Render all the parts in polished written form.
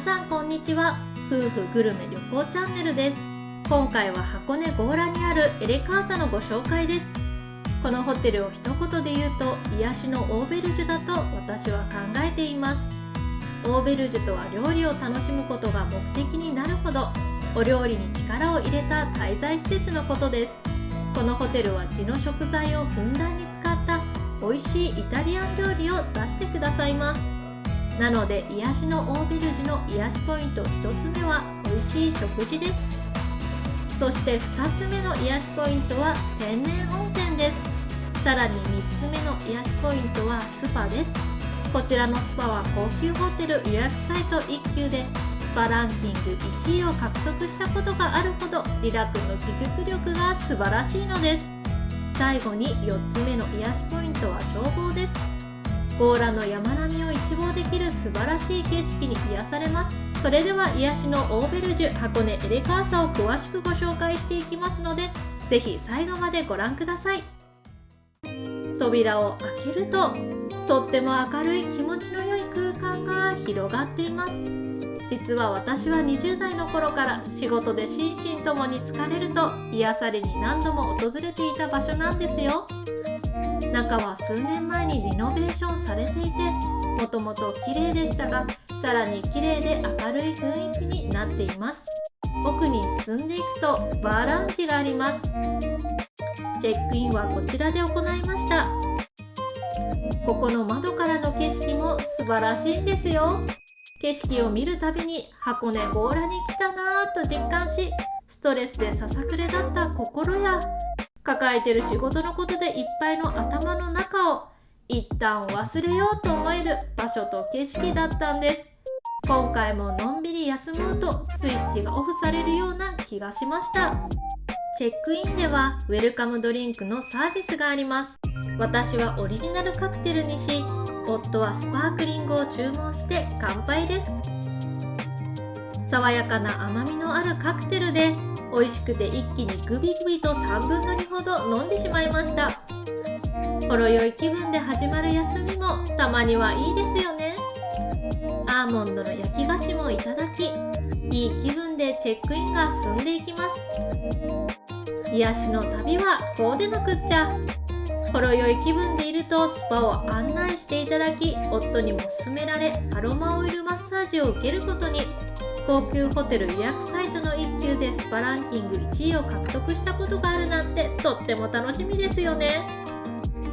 さんこんにちは。夫婦グルメ旅行チャンネルです。今回は箱根強羅にあるエレカーサのご紹介です。このホテルを一言で言うと癒しのオーベルジュだと私は考えています。オーベルジュとは料理を楽しむことが目的になるほどお料理に力を入れた滞在施設のことです。このホテルは地の食材をふんだんに使った美味しいイタリアン料理を出してくださいます。なので癒しのオーベルジュの癒しポイント1つ目は美味しい食事です。そして2つ目の癒しポイントは天然温泉です。さらに3つ目の癒しポイントはスパです。こちらのスパは高級ホテル予約サイト1級でスパランキング1位を獲得したことがあるほどリラ君の技術力が素晴らしいのです。最後に4つ目の癒しポイントは眺望です。強羅の山並みを一望できる素晴らしい景色に癒されます。それでは癒しのオーベルジュ箱根エレカーサを詳しくご紹介していきますので、ぜひ最後までご覧ください。扉を開けるととっても明るい気持ちの良い空間が広がっています。実は私は20代の頃から仕事で心身ともに疲れると癒されに何度も訪れていた場所なんですよ。中は数年前にリノベーションされていて、もともと綺麗でしたが、さらに綺麗で明るい雰囲気になっています。奥に進んでいくとバーラウンジがあります。チェックインはこちらで行いました。ここの窓からの景色も素晴らしいんですよ。景色を見るたびに箱根強羅に来たなぁと実感し、ストレスでささくれだった心や抱えてる仕事のことでいっぱいの頭の中を一旦忘れようと思える場所と景色だったんです。今回ものんびり休もうとスイッチがオフされるような気がしました。チェックインではウェルカムドリンクのサービスがあります。私はオリジナルカクテルにし、夫はスパークリングを注文して乾杯です。爽やかな甘みのあるカクテルで美味しくて一気にグビグビと3分の2ほど飲んでしまいました。ほろ酔い気分で始まる休みもたまにはいいですよね。アーモンドの焼き菓子もいただき、いい気分でチェックインが進んでいきます。癒しの旅はこうでなくっちゃ。ほろ酔い気分でいるとスパを案内していただき、夫にも勧められアロマオイルマッサージを受けることに。高級ホテル予約サイトの1級でスパランキング1位を獲得したことがあるなんてとっても楽しみですよね。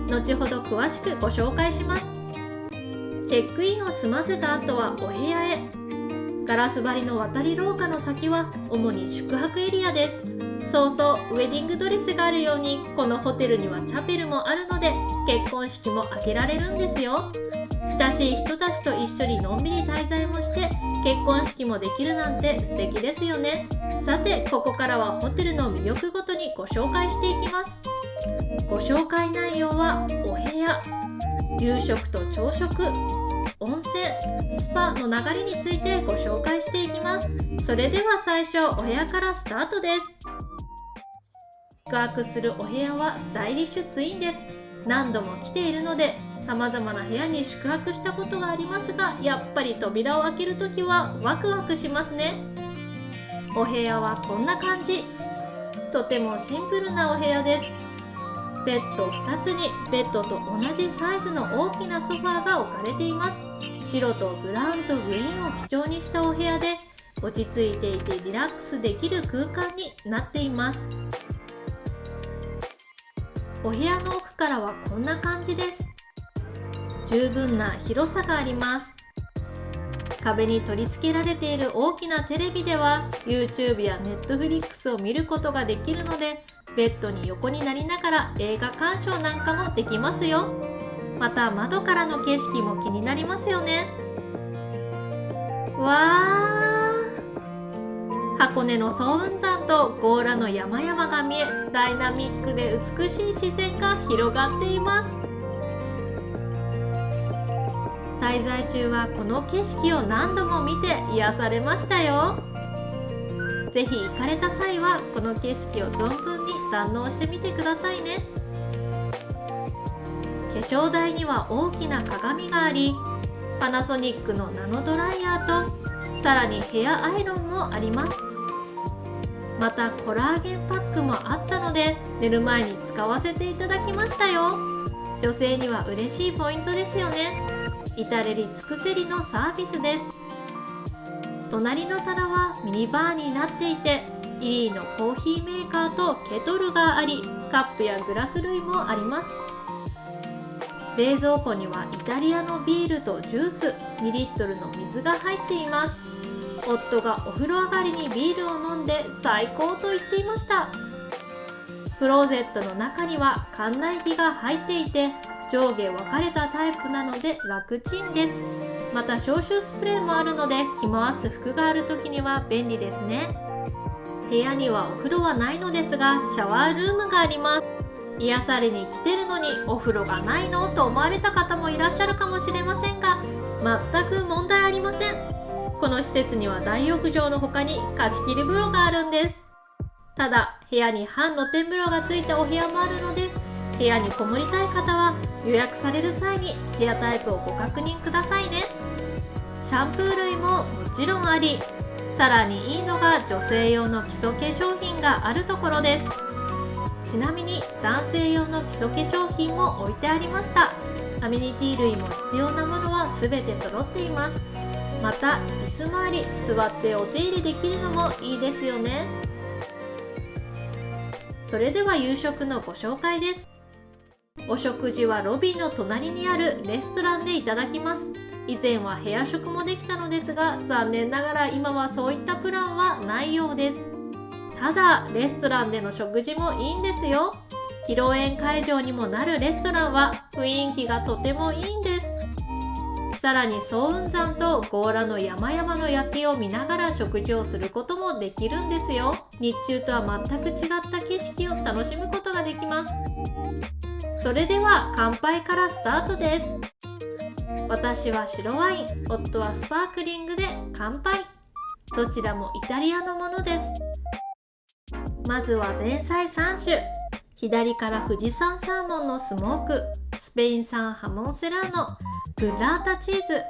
後ほど詳しくご紹介します。チェックインを済ませた後はお部屋へ。ガラス張りの渡り廊下の先は主に宿泊エリアです。そうそう、ウェディングドレスがあるようにこのホテルにはチャペルもあるので結婚式も挙げられるんですよ。親しい人たちと一緒にのんびり滞在もして結婚式もできるなんて素敵ですよね。さて、ここからはホテルの魅力ごとにご紹介していきます。ご紹介内容はお部屋、夕食と朝食、温泉、スパの流れについてご紹介していきます。それでは最初、お部屋からスタートです。宿泊するお部屋はスタイリッシュツインです。何度も来ているので様々な部屋に宿泊したことがありますが、やっぱり扉を開けるときはワクワクしますね。お部屋はこんな感じ。とてもシンプルなお部屋です。ベッド2つにベッドと同じサイズの大きなソファーが置かれています。白とブラウンとグリーンを基調にしたお部屋で落ち着いていてリラックスできる空間になっています。お部屋の奥からはこんな感じです。十分な広さがあります。壁に取り付けられている大きなテレビでは YouTube や Netflix を見ることができるので、ベッドに横になりながら映画鑑賞なんかもできますよ。また窓からの景色も気になりますよね。わー、箱根の早雲山と強羅の山々が見え、ダイナミックで美しい自然が広がっています。滞在中はこの景色を何度も見て癒されましたよ。ぜひ行かれた際はこの景色を存分に堪能してみてくださいね。化粧台には大きな鏡があり、パナソニックのナノドライヤーとさらにヘアアイロンもあります。またコラーゲンパックもあったので寝る前に使わせていただきましたよ。女性には嬉しいポイントですよね。至れり尽くせりのサービスです。隣の棚はミニバーになっていて、イリーのコーヒーメーカーとケトルがあり、カップやグラス類もあります。冷蔵庫にはイタリアのビールとジュース、2リットルの水が入っています。夫がお風呂上がりにビールを飲んで最高と言っていました。クローゼットの中には館内着が入っていて、上下分かれたタイプなので楽ちんです。また消臭スプレーもあるので着回す服がある時には便利ですね。部屋にはお風呂はないのですがシャワールームがあります。癒されに来てるのにお風呂がないのと思われた方もいらっしゃるかもしれませんが、全く問題ありません。この施設には大浴場の他に貸し切り風呂があるんです。ただ部屋に半露天風呂がついたお部屋もあるので、部屋にこもりたい方は予約される際に部屋タイプをご確認くださいね。シャンプー類ももちろんあり、さらにいいのが女性用の基礎化粧品があるところです。ちなみに男性用の基礎化粧品も置いてありました。アメニティ類も必要なものは全て揃っています。また椅子周り、座ってお手入れできるのもいいですよね。それでは夕食のご紹介です。お食事はロビーの隣にあるレストランでいただきます。以前は部屋食もできたのですが、残念ながら今はそういったプランはないようです。ただレストランでの食事もいいんですよ。披露宴会場にもなるレストランは雰囲気がとてもいいんです。さらに早雲山と強羅の山々の夜景を見ながら食事をすることもできるんですよ。日中とは全く違った景色を楽しむことができます。それでは乾杯からスタートです。私は白ワイン、夫はスパークリングで乾杯。どちらもイタリアのものです。まずは前菜3種。左から富士山サーモンのスモーク、スペイン産ハモンセラーノ、ブッラータチーズ。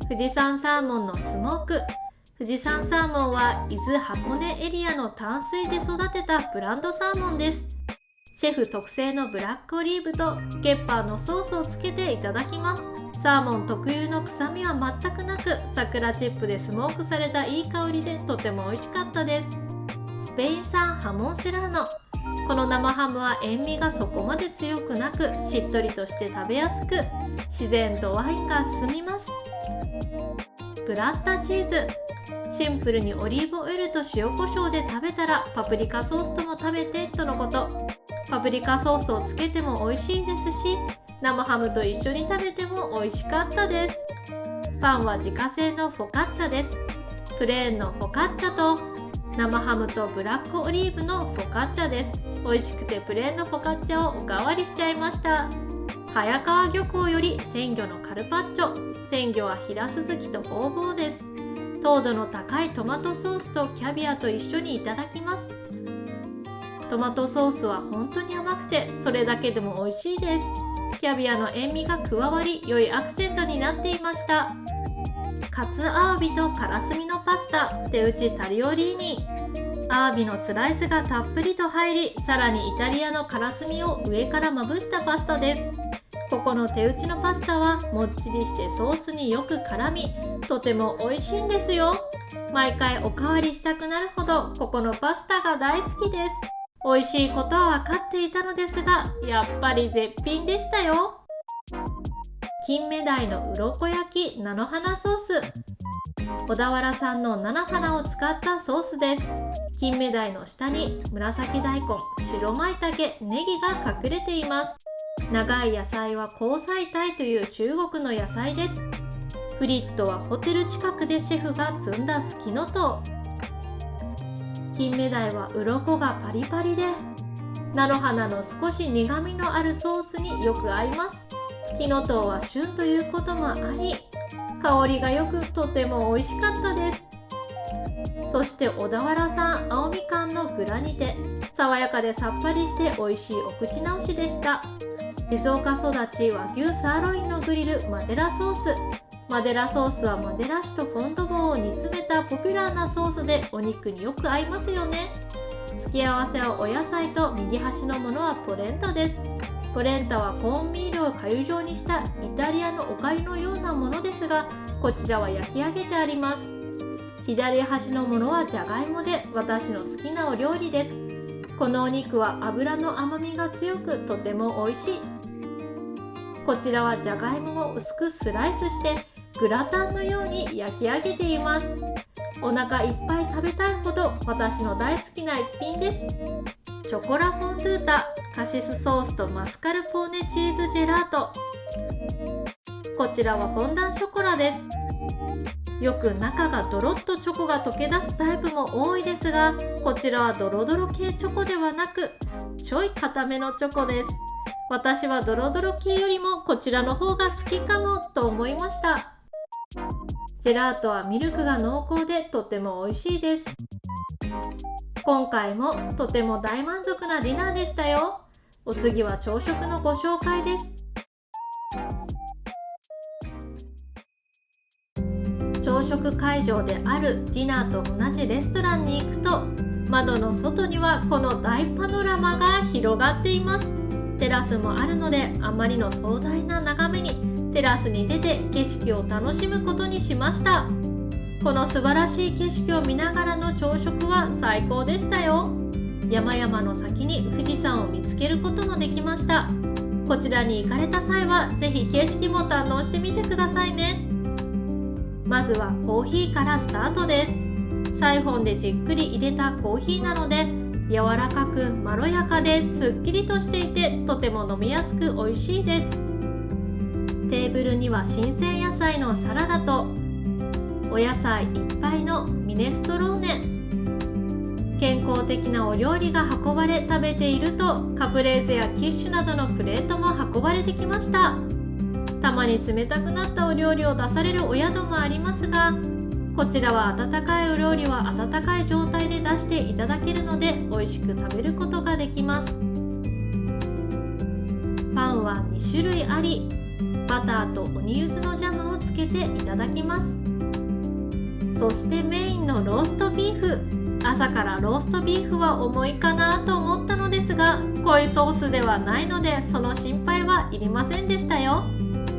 富士山サーモンのスモーク。富士山サーモンは伊豆箱根エリアの淡水で育てたブランドサーモンです。シェフ特製のブラックオリーブとケッパーのソースをつけていただきます。サーモン特有の臭みは全くなく、桜チップでスモークされたいい香りでとても美味しかったです。スペイン産ハモンセラーノ。この生ハムは塩味がそこまで強くなく、しっとりとして食べやすく、自然とワインが進みます。ブラッタチーズ。シンプルにオリーブオイルと塩コショウで食べたらパプリカソースとも食べてとのこと。パプリカソースをつけても美味しいですし、生ハムと一緒に食べても美味しかったです。パンは自家製のフォカッチャです。プレーンのフォカッチャと生ハムとブラックオリーブのフォカッチャです。美味しくてプレーンのフォカッチャをおかわりしちゃいました。早川漁港より鮮魚のカルパッチョ。鮮魚はヒラスズキとホウボウです。糖度の高いトマトソースとキャビアと一緒にいただきます。トマトソースは本当に甘くて、それだけでも美味しいです。キャビアの塩味が加わり、良いアクセントになっていました。カツアワビとカラスミのパスタ、手打ちタリオリーニ。アワビのスライスがたっぷりと入り、さらにイタリアのカラスミを上からまぶしたパスタです。ここの手打ちのパスタはもっちりしてソースによく絡み、とても美味しいんですよ。毎回おかわりしたくなるほどここのパスタが大好きです。美味しいことは分かっていたのですが、やっぱり絶品でしたよ。金目鯛の鱗焼き菜の花ソース。小田原産の菜の花を使ったソースです。金目鯛の下に紫大根、白舞茸、ネギが隠れています。長い野菜は香菜苔という中国の野菜です。フリットはホテル近くでシェフが摘んだフキノトウ。金目鯛は鱗がパリパリで、菜の花の少し苦みのあるソースによく合います。フキノトウは旬ということもあり、香りがよくとても美味しかったです。そして小田原産青みかんのグラニテ。爽やかでさっぱりして美味しいお口直しでした。静岡育ち和牛サーロインのグリルマデラソース。マデラソースはマデラ酒とフォンドボーを煮詰めポピュラーなソースでお肉によく合いますよね。付け合わせはお野菜と右端のものはポレンタです。ポレンタはコーンミールを粥状にしたイタリアのお粥のようなものですが、こちらは焼き上げてあります。左端のものはじゃがいもで私の好きなお料理です。このお肉は油の甘みが強くとても美味しい。こちらはじゃがいもを薄くスライスしてグラタンのように焼き上げています。お腹いっぱい食べたいほど私の大好きな一品です。チョコラフォンドゥータ、カシスソースとマスカルポーネチーズジェラート。こちらはフォンダンショコラです。よく中がドロッとチョコが溶け出すタイプも多いですが、こちらはドロドロ系チョコではなくちょい固めのチョコです。私はドロドロ系よりもこちらの方が好きかもと思いました。ジェラートはミルクが濃厚でとても美味しいです。今回もとても大満足なディナーでしたよ。お次は朝食のご紹介です。朝食会場であるディナーと同じレストランに行くと、窓の外にはこの大パノラマが広がっています。テラスもあるので、あまりの壮大な眺めにテラスに出て景色を楽しむことにしました。この素晴らしい景色を見ながらの朝食は最高でしたよ。山々の先に富士山を見つけることもできました。こちらに行かれた際はぜひ景色も堪能してみてくださいね。まずはコーヒーからスタートです。サイフォンでじっくり入れたコーヒーなので、柔らかくまろやかですっきりとしていて、とても飲みやすく美味しいです。テーブルには新鮮野菜のサラダとお野菜いっぱいのミネストローネ。健康的なお料理が運ばれ、食べているとカプレーゼやキッシュなどのプレートも運ばれてきました。たまに冷たくなったお料理を出されるお宿もありますが、こちらは温かいお料理は温かい状態で出していただけるので、美味しく食べることができます。パンは2種類あり、バターと鬼柚子のジャムをつけていただきます。そしてメインのローストビーフ。朝からローストビーフは重いかなと思ったのですが、濃いソースではないのでその心配はいりませんでしたよ。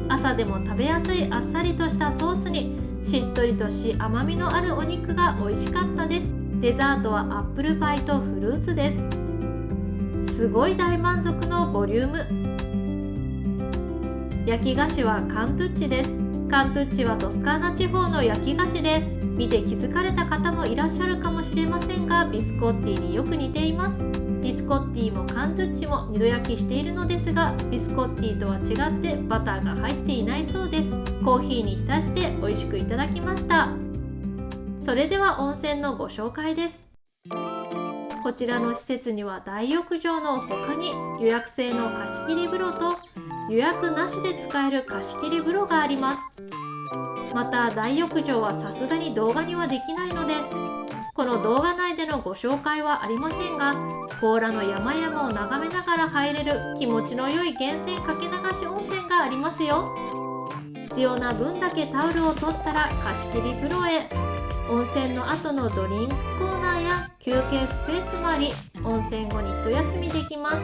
朝でも食べやすいあっさりとしたソースにしっとりとし甘みのあるお肉が美味しかったです。デザートはアップルパイとフルーツです。すごい大満足のボリューム。焼き菓子はカントゥッチです。カントゥッチはトスカーナ地方の焼き菓子で、見て気づかれた方もいらっしゃるかもしれませんが、ビスコッティによく似ています。ビスコッティもカントゥッチも2度焼きしているのですが、ビスコッティとは違ってバターが入っていないそうです。コーヒーに浸して美味しくいただきました。それでは温泉のご紹介です。こちらの施設には大浴場の他に予約制の貸し切り風呂と予約なしで使える貸し切り風呂があります。また大浴場はさすがに動画にはできないので、この動画内でのご紹介はありませんが、甲羅の山々を眺めながら入れる気持ちの良い源泉かけ流し温泉がありますよ。必要な分だけタオルを取ったら貸し切り風呂へ。温泉の後のドリンクコーナーや休憩スペースもあり、温泉後に一休みできます。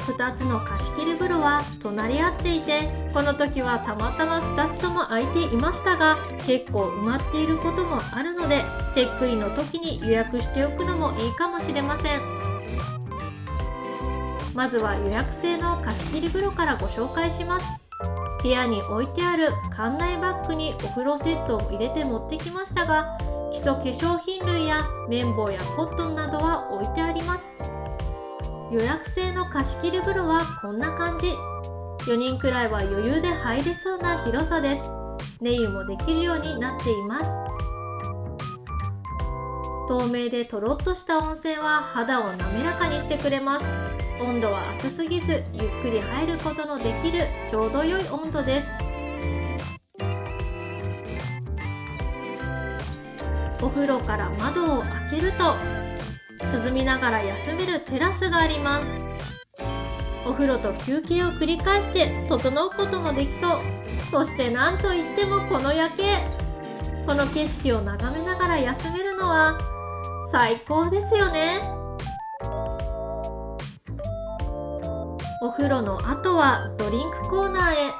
2つの貸し切り風呂は隣り合っていて、この時はたまたま2つとも空いていましたが、結構埋まっていることもあるので、チェックインの時に予約しておくのもいいかもしれません。まずは予約制の貸し切り風呂からご紹介します。部屋に置いてある館内バッグにお風呂セットを入れて持ってきましたが、基礎化粧品類や綿棒やコットンなどは置いてあります。予約制の貸し切り風呂はこんな感じ。4人くらいは余裕で入れそうな広さです。寝湯もできるようになっています。透明でとろっとした温泉は肌を滑らかにしてくれます。温度は熱すぎず、ゆっくり入ることのできるちょうど良い温度です。お風呂から窓を開けると、涼みながら休めるテラスがあります。お風呂と休憩を繰り返して整うこともできそう。そして何といってもこの夜景。この景色を眺めながら休めるのは最高ですよね。お風呂の後はドリンクコーナーへ。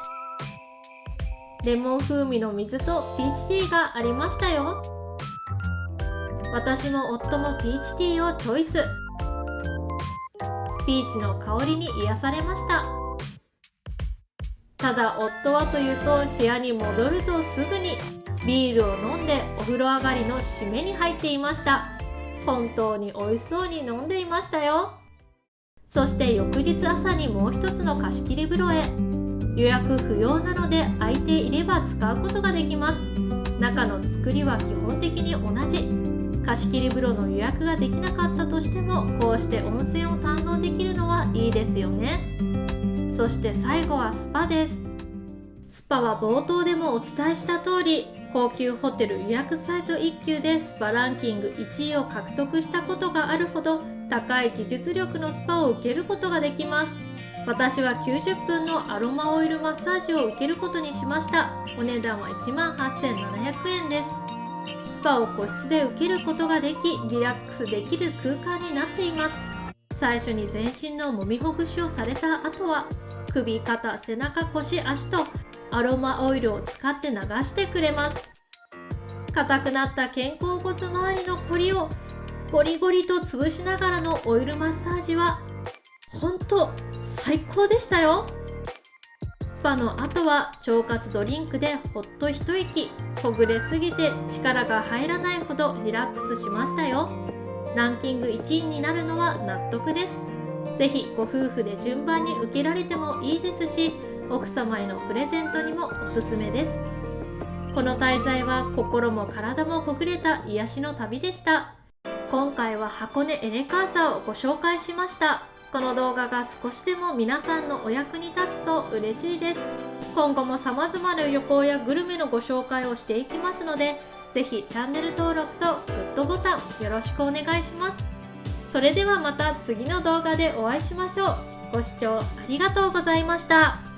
レモン風味の水とピーチティーがありましたよ。私も夫もピーチティーをチョイス。ピーチの香りに癒されました。ただ夫はというと、部屋に戻るとすぐにビールを飲んでお風呂上がりの締めに入っていました。本当に美味しそうに飲んでいましたよ。そして翌日朝にもう一つの貸し切り風呂へ。予約不要なので空いていれば使うことができます。中の作りは基本的に同じ。貸し切り風呂の予約ができなかったとしても、こうして温泉を堪能できるのはいいですよね。そして最後はスパです。スパは冒頭でもお伝えした通り、高級ホテル予約サイト1級でスパランキング1位を獲得したことがあるほど高い技術力のスパを受けることができます。私は90分のアロマオイルマッサージを受けることにしました。お値段は18,700円です。スパを個室で受けることができ、リラックスできる空間になっています。最初に全身の揉みほぐしをされた後は、首、肩、背中、腰、足とアロマオイルを使って流してくれます。硬くなった肩甲骨周りのコリをゴリゴリと潰しながらのオイルマッサージは本当最高でしたよ。スパの後は腸活ドリンクでほっと一息。ほぐれすぎて力が入らないほどリラックスしましたよ。ランキング1位になるのは納得です。ぜひご夫婦で順番に受けられてもいいですし、奥様へのプレゼントにもおすすめです。この滞在は心も体もほぐれた癒しの旅でした。今回は箱根エレカーサをご紹介しました。この動画が少しでも皆さんのお役に立つと嬉しいです。今後も様々な旅行やグルメのご紹介をしていきますので、ぜひチャンネル登録とグッドボタンよろしくお願いします。それではまた次の動画でお会いしましょう。ご視聴ありがとうございました。